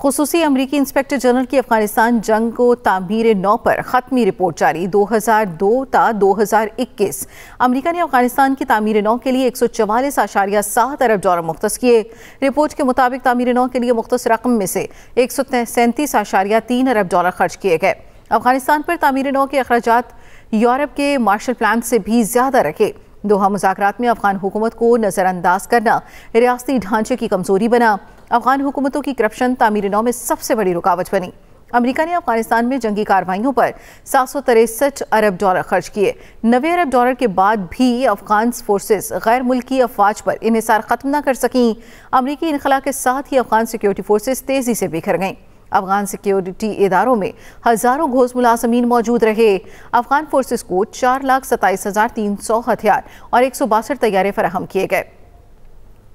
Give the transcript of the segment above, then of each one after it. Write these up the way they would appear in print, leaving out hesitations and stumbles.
خصوصی امریکی inspector general کی افغانستان جنگ کو تعمیر نو پر ختمی رپورٹ جاری 2002 تا 2021 امریکہ نے افغانستان کی تعمیر نو کے لیے 144.7 ارب ڈالر مختص کیے۔ رپورٹ کے مطابق تعمیر نو کے لیے مختص رقم میں سے 137.3 ارب ڈالر خرچ کیے گئے۔ افغانستان پر تعمیر نو کے اخراجات یورپ کے مارشل پلان سے بھی زیادہ رکھے۔ دوحہ مذاکرات میں افغان حکومت کو نظر انداز کرنا ریاستی ڈھانچے کی کمزوری بنا۔ افغان حکومتوں کی کرپشن تعمیر نو میں سب سے بڑی رکاوٹ بنی۔ امریکہ نے افغانستان میں جنگی کارروائیوں پر 763 ارب ڈالر خرچ کیے۔ 90 ارب ڈالر کے بعد بھی افغان فورسز غیر ملکی افواج پر انحصار ختم نہ کر سکیں۔ امریکی انخلا کے ساتھ ہی افغان سیکیورٹی فورسز تیزی سے بکھر گئیں۔ افغان سیکیورٹی اداروں میں ہزاروں گھوس ملازمین موجود رہے۔ افغان فورسز کو 4,27,300 ہتھیار اور 162 طیارے فراہم کیے گئے۔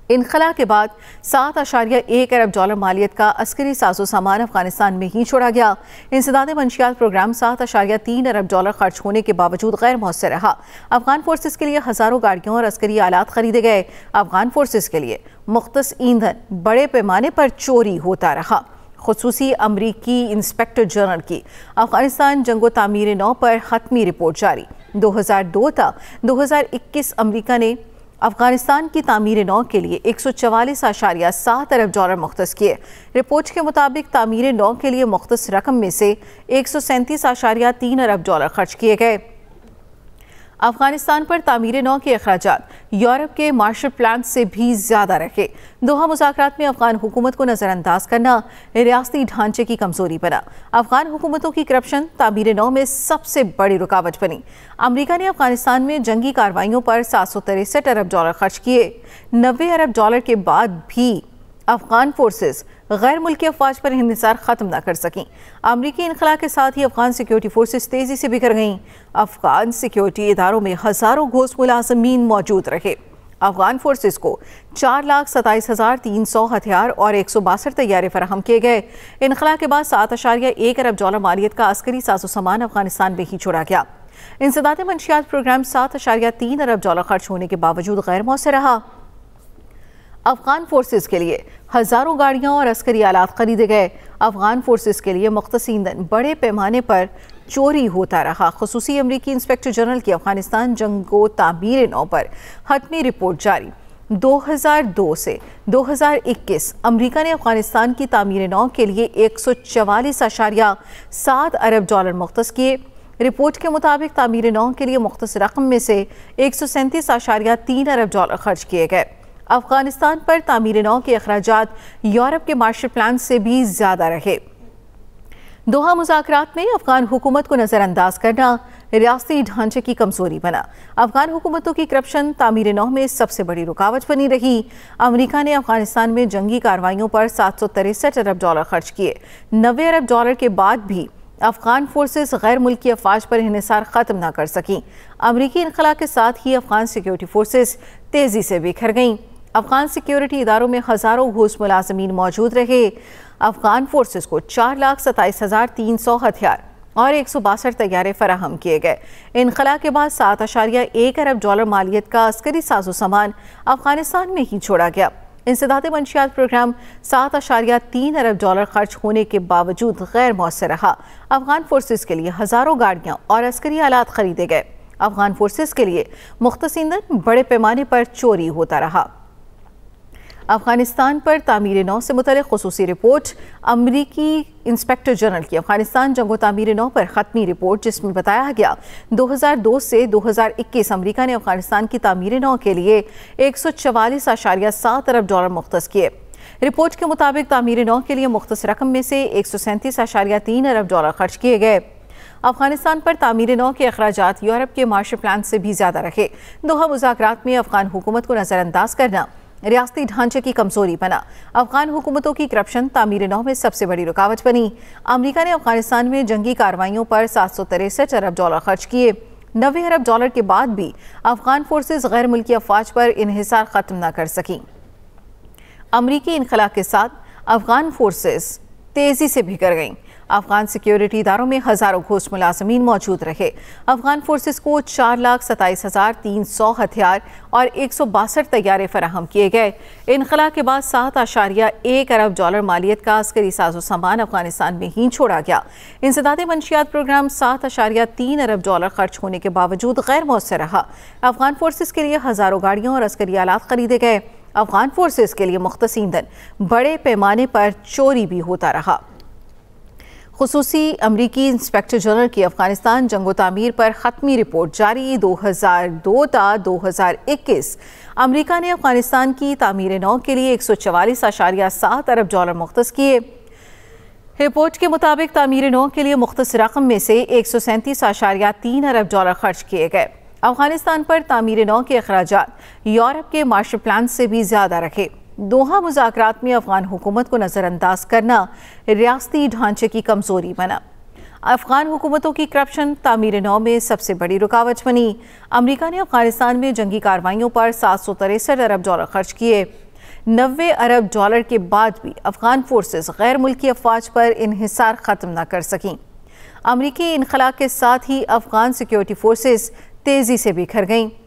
انخلا کے بعد 7.1 ارب ڈالر مالیت کا عسکری ساز و سامان افغانستان میں ہی چھوڑا گیا۔ انسداد منشیات پروگرام 7.3 ارب ڈالر خرچ ہونے کے باوجود غیر مؤثر رہا۔ افغان فورسز کے لیے ہزاروں گاڑیوں اور عسکری آلات خریدے گئے۔ افغان فورسز کے لیے مختص ایندھن بڑے پیمانے پر چوری ہوتا رہا۔ خصوصی امریکی انسپیکٹر جنرل کی افغانستان جنگ و تعمیر نو پر حتمی رپورٹ جاری 2002 تا 2021 امریکہ نے افغانستان کی تعمیر نو کے لیے 144.7 ارب ڈالر مختص کیے۔ رپورٹ کے مطابق تعمیر نو کے لیے مختص رقم میں سے 137.3 ارب ڈالر خرچ کیے گئے۔ افغانستان پر تعمیر نو کے اخراجات یورپ کے مارشل پلان سے بھی زیادہ رکھے۔ دوحہ مذاکرات میں افغان حکومت کو نظر انداز کرنا ریاستی ڈھانچے کی کمزوری بنا۔ افغان حکومتوں کی کرپشن تعمیر نو میں سب سے بڑی رکاوٹ بنی۔ امریکہ نے افغانستان میں جنگی کارروائیوں پر 763 ارب ڈالر خرچ کیے۔ 90 ارب ڈالر کے بعد بھی افغان فورسز غیر ملکی افواج پر انحصار ختم نہ کر سکیں۔ امریکی انخلا کے ساتھ ہی افغان سیکیورٹی فورسز تیزی سے بکھر گئیں۔ افغان سیکیورٹی اداروں میں ہزاروں گھوس ملازمین موجود رہے۔ افغان فورسز کو 4,27,300 ہتھیار اور 162 طیارے فراہم کیے گئے۔ انخلا کے بعد 7.1 ارب ڈالر مالیت کا عسکری ساز و سامان افغانستان میں ہی چھوڑا گیا۔ انسداد منشیات پروگرام 7.3 ارب ڈالر خرچ ہونے کے باوجود غیر مؤثر رہا۔ افغان فورسز کے لیے ہزاروں گاڑیاں اور عسکری آلات خریدے گئے۔ افغان فورسز کے لیے مختص ایندھن بڑے پیمانے پر چوری ہوتا رہا۔ خصوصی امریکی انسپیکٹر جنرل کی افغانستان جنگ و تعمیر نو پر حتمی رپورٹ جاری 2002 سے 2021 امریکہ نے افغانستان کی تعمیر نو کے لیے 144.7 ارب ڈالر مختص کیے۔ رپورٹ کے مطابق تعمیر نو کے لیے مختص رقم میں سے 137.3 ارب ڈالر خرچ کیے گئے۔ افغانستان پر تعمیر نو کے اخراجات یورپ کے مارشل پلان سے بھی زیادہ رہے۔ دوحہ مذاکرات میں افغان حکومت کو نظر انداز کرنا ریاستی ڈھانچے کی کمزوری بنا۔ افغان حکومتوں کی کرپشن تعمیر نو میں سب سے بڑی رکاوٹ بنی رہی۔ امریکہ نے افغانستان میں جنگی کارروائیوں پر 763 ارب ڈالر خرچ کیے۔ 90 ارب ڈالر کے بعد بھی افغان فورسز غیر ملکی افواج پر انحصار ختم نہ کر سکیں۔ امریکی انخلا کے ساتھ ہی افغان سیکیورٹی فورسز تیزی سے بکھر گئیں۔ افغان سیکیورٹی اداروں میں ہزاروں گھوس ملازمین موجود رہے۔ افغان فورسز کو 4,27,300 ہتھیار اور 162 طیارے فراہم کیے گئے۔ انخلا کے بعد 7.1 ارب ڈالر مالیت کا عسکری ساز و سامان افغانستان میں ہی چھوڑا گیا۔ انسداد منشیات پروگرام 7.3 ارب ڈالر خرچ ہونے کے باوجود غیر مؤثر رہا۔ افغان فورسز کے لیے ہزاروں گاڑیاں اور عسکری آلات خریدے گئے۔ افغان فورسز کے لیے مختص ایندھن بڑے پیمانے پر چوری ہوتا رہا۔ افغانستان پر تعمیر نو سے متعلق خصوصی رپورٹ امریکی انسپیکٹر جنرل کی افغانستان جنگ و تعمیر نو پر حتمی رپورٹ، جس میں بتایا گیا 2002 سے 2021 امریکہ نے افغانستان کی تعمیر نو کے لیے 144.7 ارب ڈالر مختص کیے۔ رپورٹ کے مطابق تعمیر نو کے لیے مختص رقم میں سے 137.3 ارب ڈالر خرچ کیے گئے۔ افغانستان پر تعمیر نو کے اخراجات یورپ کے مارشل پلان سے بھی زیادہ رہے۔ دوحہ مذاکرات میں افغان حکومت کو نظر انداز کرنا ریاستی ڈھانچے کی کمزوری بنا۔ افغان حکومتوں کی کرپشن تعمیر نو میں سب سے بڑی رکاوٹ بنی۔ امریکہ نے افغانستان میں جنگی کارروائیوں پر 763 ارب ڈالر خرچ کیے۔ 90 ارب ڈالر کے بعد بھی افغان فورسز غیر ملکی افواج پر انحصار ختم نہ کر سکیں۔ امریکی انخلا کے ساتھ افغان فورسز تیزی سے بکھر گئیں۔ افغان سیکیورٹی اداروں میں ہزاروں گھوست ملازمین موجود رہے۔ افغان فورسز کو 4,27,300 ہتھیار اور 162 طیارے فراہم کیے گئے۔ انخلا کے بعد $7.1 ارب مالیت کا عسکری ساز و سامان افغانستان میں ہی چھوڑا گیا۔ انسداد منشیات پروگرام $7.3 ارب خرچ ہونے کے باوجود غیر مؤثر رہا۔ افغان فورسز کے لیے ہزاروں گاڑیوں اور عسکری آلات خریدے گئے۔ افغان فورسز کے لیے مختص ایندھن بڑے پیمانے پر چوری بھی ہوتا رہا۔ خصوصی امریکی انسپیکٹر جنرل کی افغانستان جنگ و تعمیر پر ختمی رپورٹ جاری 2002 تا 2021۔ امریکہ نے افغانستان کی تعمیر نو کے لیے $144.7 ارب مختص کیے۔ رپورٹ کے مطابق تعمیر نو کے لیے مختص رقم میں سے $137.3 ارب خرچ کیے گئے۔ افغانستان پر تعمیر نو کے اخراجات یورپ کے مارشل پلان سے بھی زیادہ رکھے۔ دوحہ مذاکرات میں افغان حکومت کو نظر انداز کرنا ریاستی ڈھانچے کی کمزوری بنا۔ افغان حکومتوں کی کرپشن تعمیر نو میں سب سے بڑی رکاوٹ بنی۔ امریکہ نے افغانستان میں جنگی کارروائیوں پر $763 ارب خرچ کیے۔ $90 ارب کے بعد بھی افغان فورسز غیر ملکی افواج پر انحصار ختم نہ کر سکیں۔ امریکی انخلا کے ساتھ ہی افغان سیکیورٹی فورسز تیزی سے بکھر گئیں۔